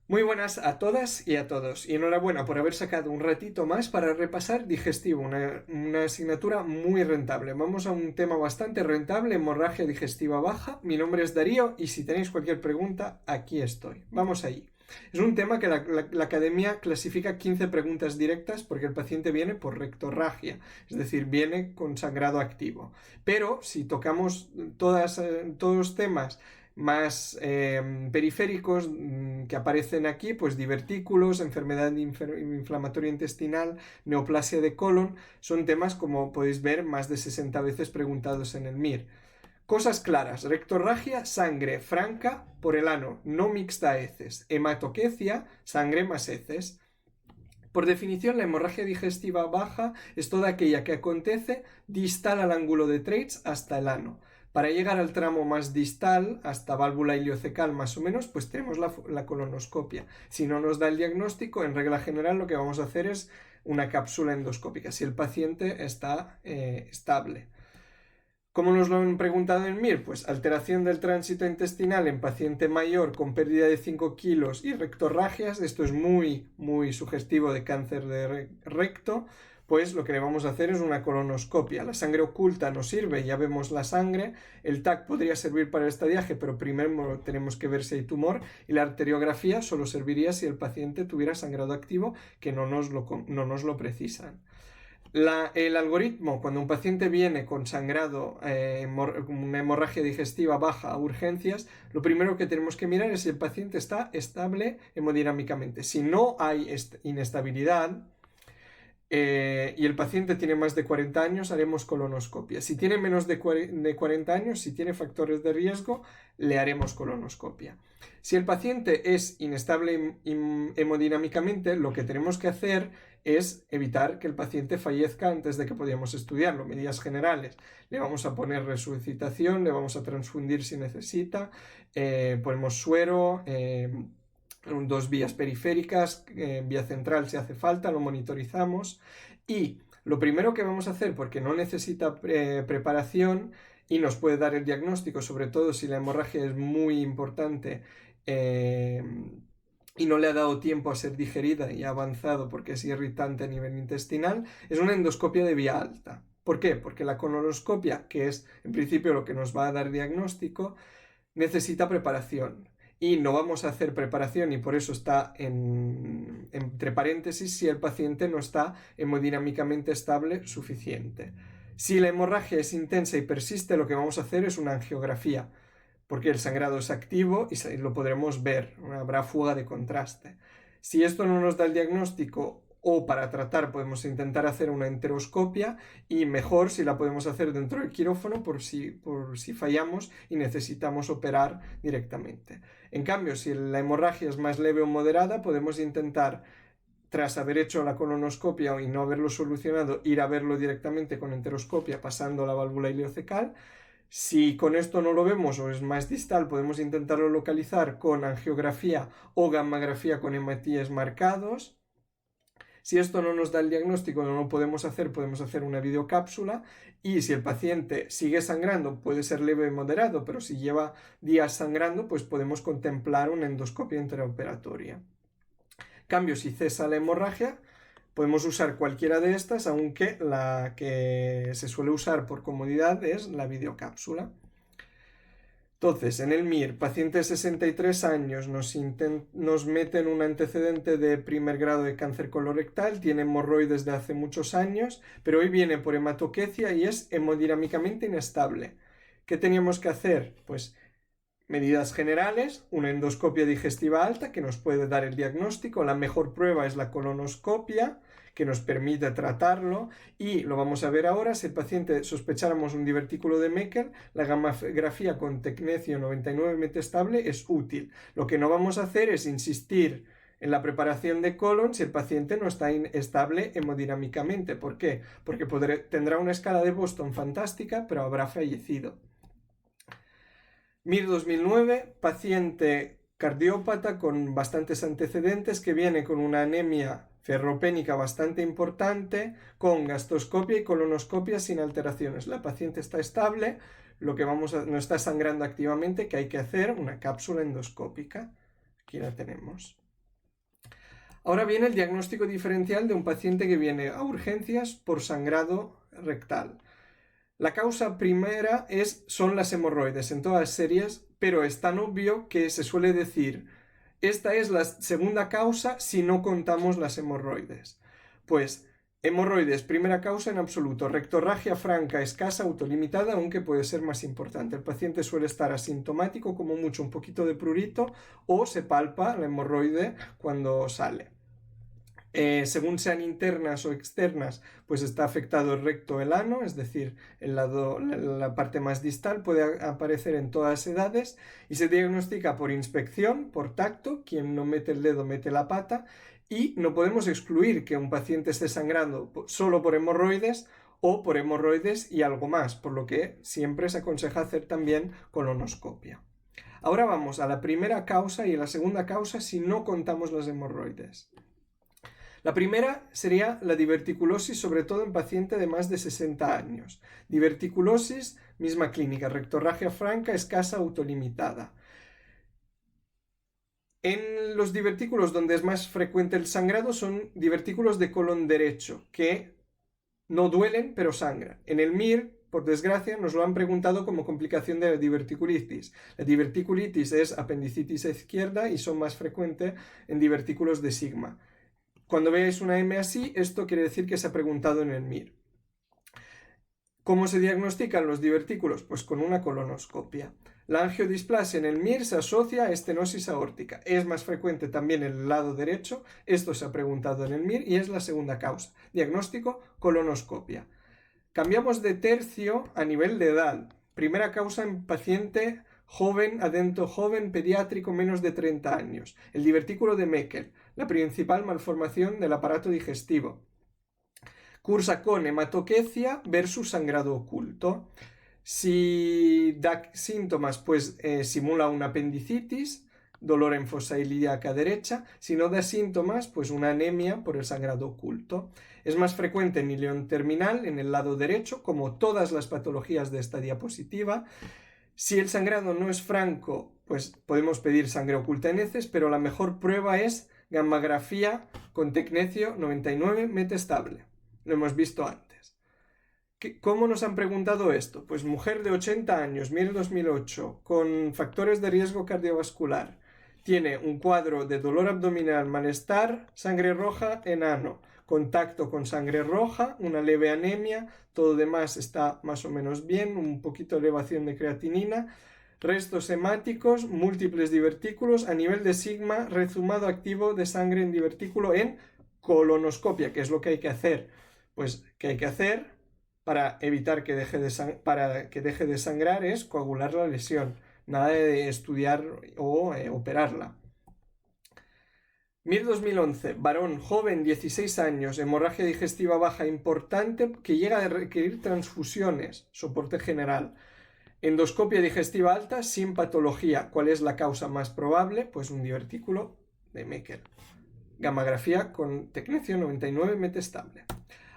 Muy buenas a todas y a todos, y enhorabuena por haber sacado un ratito más para repasar digestivo, una asignatura muy rentable. Vamos a un tema bastante rentable, hemorragia digestiva baja. Mi nombre es Darío y si tenéis cualquier pregunta, aquí estoy. Vamos allí. Es un tema que la academia clasifica 15 preguntas directas porque el paciente viene por rectorragia, es decir, viene con sangrado activo. Pero si tocamos todos los temas más periféricos que aparecen aquí, pues divertículos, enfermedad inflamatoria intestinal, neoplasia de colon, son temas como podéis ver más de 60 veces preguntados en el MIR. Cosas claras: rectorragia, sangre franca por el ano, no mixta a heces; hematoquecia, sangre más heces. Por definición, la hemorragia digestiva baja es toda aquella que acontece distal al ángulo de Treitz hasta el ano. Para llegar al tramo más distal, hasta válvula iliocecal más o menos, pues tenemos la colonoscopia. Si no nos da el diagnóstico, en regla general lo que vamos a hacer es una cápsula endoscópica, si el paciente está estable. ¿Cómo nos lo han preguntado en MIR? Pues alteración del tránsito intestinal en paciente mayor con pérdida de 5 kilos y rectorragias. Esto es muy sugestivo de cáncer de recto. Pues lo que le vamos a hacer es una colonoscopia. La sangre oculta nos sirve, ya vemos la sangre. El TAC podría servir para el estadiaje, pero primero tenemos que ver si hay tumor. Y la arteriografía solo serviría si el paciente tuviera sangrado activo, que no nos lo precisan. El algoritmo, cuando un paciente viene con sangrado, una hemorragia digestiva baja a urgencias, lo primero que tenemos que mirar es si el paciente está estable hemodinámicamente. Si no hay inestabilidad y el paciente tiene más de 40 años, haremos colonoscopia. Si tiene menos de 40 años, si tiene factores de riesgo, le haremos colonoscopia. Si el paciente es inestable hemodinámicamente, lo que tenemos que hacer es evitar que el paciente fallezca antes de que podamos estudiarlo. Medidas generales: le vamos a poner resucitación, le vamos a transfundir si necesita, ponemos suero, dos vías periféricas, vía central si hace falta, lo monitorizamos. Y lo primero que vamos a hacer, porque no necesita preparación y nos puede dar el diagnóstico, sobre todo si la hemorragia es muy importante y no le ha dado tiempo a ser digerida y ha avanzado porque es irritante a nivel intestinal, es una endoscopia de vía alta. ¿Por qué? Porque la colonoscopia, que es en principio lo que nos va a dar diagnóstico, necesita preparación. Y no vamos a hacer preparación, y por eso está entre paréntesis, si el paciente no está hemodinámicamente estable suficiente. Si la hemorragia es intensa y persiste, lo que vamos a hacer es una angiografía, porque el sangrado es activo y lo podremos ver, habrá fuga de contraste. Si esto no nos da el diagnóstico, o para tratar podemos intentar hacer una enteroscopia, y mejor si la podemos hacer dentro del quirófano por si fallamos y necesitamos operar directamente. En cambio, si la hemorragia es más leve o moderada, podemos intentar, tras haber hecho la colonoscopia y no haberlo solucionado, ir a verlo directamente con enteroscopia pasando la válvula iliocecal. Si con esto no lo vemos o es más distal, podemos intentarlo localizar con angiografía o gammagrafía con hematíes marcados. Si esto no nos da el diagnóstico, no lo podemos hacer una videocápsula. Y si el paciente sigue sangrando, puede ser leve o moderado, pero si lleva días sangrando, pues podemos contemplar una endoscopia intraoperatoria. Cambio, si cesa la hemorragia, podemos usar cualquiera de estas, aunque la que se suele usar por comodidad es la videocápsula. Entonces, en el MIR, paciente de 63 años, nos meten un antecedente de primer grado de cáncer colorectal, tiene hemorroides desde hace muchos años, pero hoy viene por hematoquecia y es hemodinámicamente inestable. ¿Qué teníamos que hacer? Pues medidas generales: una endoscopia digestiva alta que nos puede dar el diagnóstico. La mejor prueba es la colonoscopia, que nos permite tratarlo, y lo vamos a ver ahora. Si el paciente sospecháramos un divertículo de Meckel, la gammagrafía con tecnecio 99 metestable es útil. Lo que no vamos a hacer es insistir en la preparación de colon si el paciente no está estable hemodinámicamente. ¿Por qué? Porque tendrá una escala de Boston fantástica, pero habrá fallecido. MIR 2009, paciente cardiópata con bastantes antecedentes que viene con una anemia ferropénica bastante importante, con gastroscopia y colonoscopia sin alteraciones. La paciente está estable, no está sangrando activamente, que hay que hacer una cápsula endoscópica. Aquí la tenemos. Ahora viene el diagnóstico diferencial de un paciente que viene a urgencias por sangrado rectal. La causa primera son las hemorroides en todas series, pero es tan obvio que se suele decir, esta es la segunda causa si no contamos las hemorroides. Pues hemorroides, primera causa en absoluto, rectorragia franca, escasa, autolimitada, aunque puede ser más importante. El paciente suele estar asintomático, como mucho un poquito de prurito, o se palpa la hemorroide cuando sale. Según sean internas o externas, pues está afectado el recto o el ano, es decir, la parte más distal puede aparecer en todas edades y se diagnostica por inspección, por tacto, quien no mete el dedo mete la pata, y no podemos excluir que un paciente esté sangrando solo por hemorroides o por hemorroides y algo más, por lo que siempre se aconseja hacer también colonoscopia. Ahora vamos a la primera causa y a la segunda causa si no contamos las hemorroides. La primera sería la diverticulosis, sobre todo en paciente de más de 60 años. Diverticulosis, misma clínica, rectorragia franca, escasa, autolimitada. En los divertículos donde es más frecuente el sangrado son divertículos de colon derecho, que no duelen pero sangran. En el MIR, por desgracia, nos lo han preguntado como complicación de la diverticulitis. La diverticulitis es apendicitis izquierda y son más frecuentes en divertículos de sigma. Cuando veáis una M así, esto quiere decir que se ha preguntado en el MIR. ¿Cómo se diagnostican los divertículos? Pues con una colonoscopia. La angiodisplasia en el MIR se asocia a estenosis aórtica. Es más frecuente también en el lado derecho. Esto se ha preguntado en el MIR y es la segunda causa. Diagnóstico, colonoscopia. Cambiamos de tercio a nivel de edad. Primera causa en paciente joven, adento joven, pediátrico, menos de 30 años. El divertículo de Meckel, la principal malformación del aparato digestivo. Cursa con hematoquecia versus sangrado oculto. Si da síntomas, pues simula una apendicitis, dolor en fosa ilíaca derecha. Si no da síntomas, pues una anemia por el sangrado oculto. Es más frecuente en ilion terminal, en el lado derecho, como todas las patologías de esta diapositiva. Si el sangrado no es franco, pues podemos pedir sangre oculta en heces, pero la mejor prueba es gammagrafía con tecnecio 99 metestable. Lo hemos visto antes. ¿Cómo nos han preguntado esto? Pues mujer de 80 años, MIR 2008, con factores de riesgo cardiovascular. Tiene un cuadro de dolor abdominal, malestar, sangre roja en ano, contacto con sangre roja, una leve anemia, todo demás está más o menos bien, un poquito de elevación de creatinina, restos hemáticos, múltiples divertículos, a nivel de sigma, rezumado activo de sangre en divertículo en colonoscopia, que es lo que hay que hacer. Pues, ¿qué hay que hacer para evitar que deje de sangrar? Es coagular la lesión, nada de estudiar o operarla. MIR 2011, varón joven, 16 años, hemorragia digestiva baja importante que llega a requerir transfusiones, soporte general. Endoscopia digestiva alta sin patología. ¿Cuál es la causa más probable? Pues un divertículo de Meckel. Gammagrafía con tecnecio 99 metestable.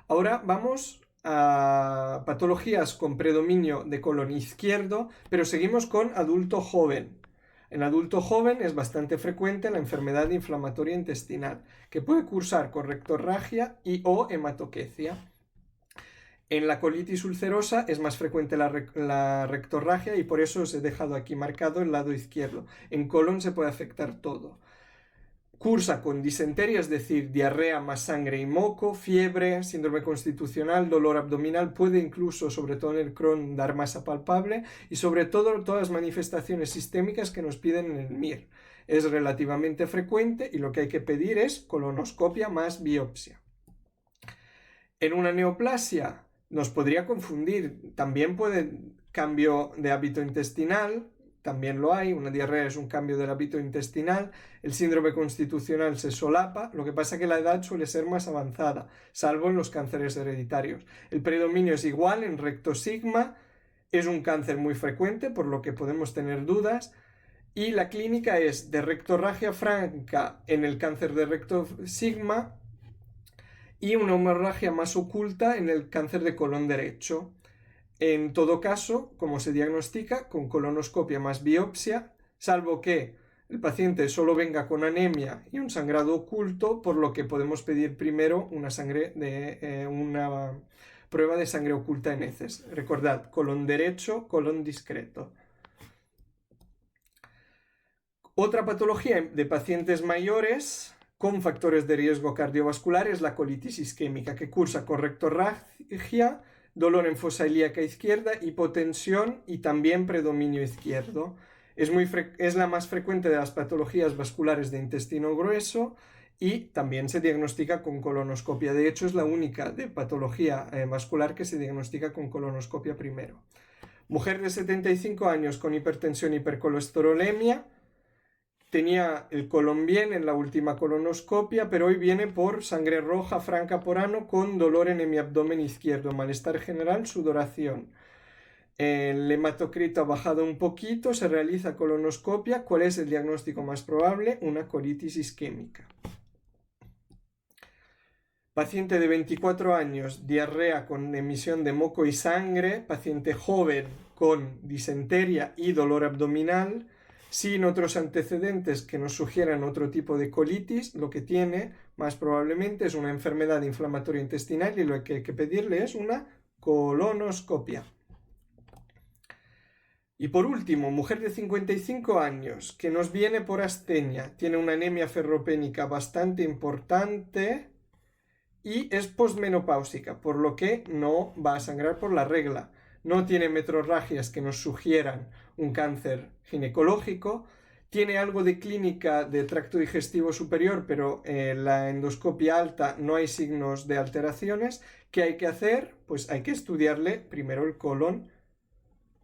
Ahora vamos a patologías con predominio de colon izquierdo, pero seguimos con adulto joven. En adulto joven es bastante frecuente la enfermedad inflamatoria intestinal, que puede cursar con rectorragia y o hematoquecia. En la colitis ulcerosa es más frecuente la rectorragia y por eso os he dejado aquí marcado el lado izquierdo. En colon se puede afectar todo. Cursa con disenteria, es decir, diarrea más sangre y moco, fiebre, síndrome constitucional, dolor abdominal, puede incluso, sobre todo en el Crohn, dar masa palpable y sobre todo todas las manifestaciones sistémicas que nos piden en el MIR. Es relativamente frecuente y lo que hay que pedir es colonoscopia más biopsia. En una neoplasia nos podría confundir, también puede cambio de hábito intestinal, también lo hay, una diarrea es un cambio del hábito intestinal, el síndrome constitucional se solapa, lo que pasa es que la edad suele ser más avanzada, salvo en los cánceres hereditarios. El predominio es igual en recto sigma, es un cáncer muy frecuente, por lo que podemos tener dudas, y la clínica es de rectorragia franca en el cáncer de recto sigma y una hemorragia más oculta en el cáncer de colon derecho. En todo caso, como se diagnostica, con colonoscopia más biopsia, salvo que el paciente solo venga con anemia y un sangrado oculto, por lo que podemos pedir primero una prueba de sangre oculta en heces. Recordad, colon derecho, colon discreto. Otra patología de pacientes mayores con factores de riesgo cardiovascular es la colitis isquémica, que cursa con rectorragia, dolor en fosa ilíaca izquierda, hipotensión y también predominio izquierdo. Es la más frecuente de las patologías vasculares de intestino grueso y también se diagnostica con colonoscopia. De hecho, es la única de patología vascular que se diagnostica con colonoscopia primero. Mujer de 75 años con hipertensión y hipercolesterolemia. Tenía el colon bien en la última colonoscopia, pero hoy viene por sangre roja franca por ano con dolor en mi abdomen izquierdo, malestar general, sudoración. El hematocrito ha bajado un poquito, se realiza colonoscopia. ¿Cuál es el diagnóstico más probable? Una colitis isquémica. Paciente de 24 años, diarrea con emisión de moco y sangre, paciente joven con disenteria y dolor abdominal, sin otros antecedentes que nos sugieran otro tipo de colitis. Lo que tiene más probablemente es una enfermedad inflamatoria intestinal y lo que hay que pedirle es una colonoscopia. Y por último, mujer de 55 años que nos viene por astenia, tiene una anemia ferropénica bastante importante y es posmenopáusica, por lo que no va a sangrar por la regla. No tiene metrorragias que nos sugieran un cáncer ginecológico, tiene algo de clínica de tracto digestivo superior, pero en la endoscopia alta no hay signos de alteraciones. ¿Qué hay que hacer? Pues hay que estudiarle primero el colon,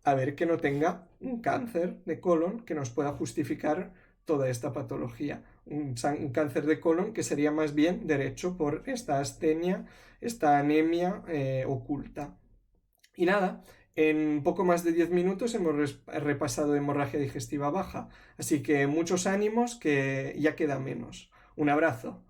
a ver que no tenga un cáncer de colon que nos pueda justificar toda esta patología. Un cáncer de colon que sería más bien derecho por esta astenia, esta anemia oculta. Y nada, en poco más de 10 minutos hemos repasado hemorragia digestiva baja, así que muchos ánimos, que ya queda menos. Un abrazo.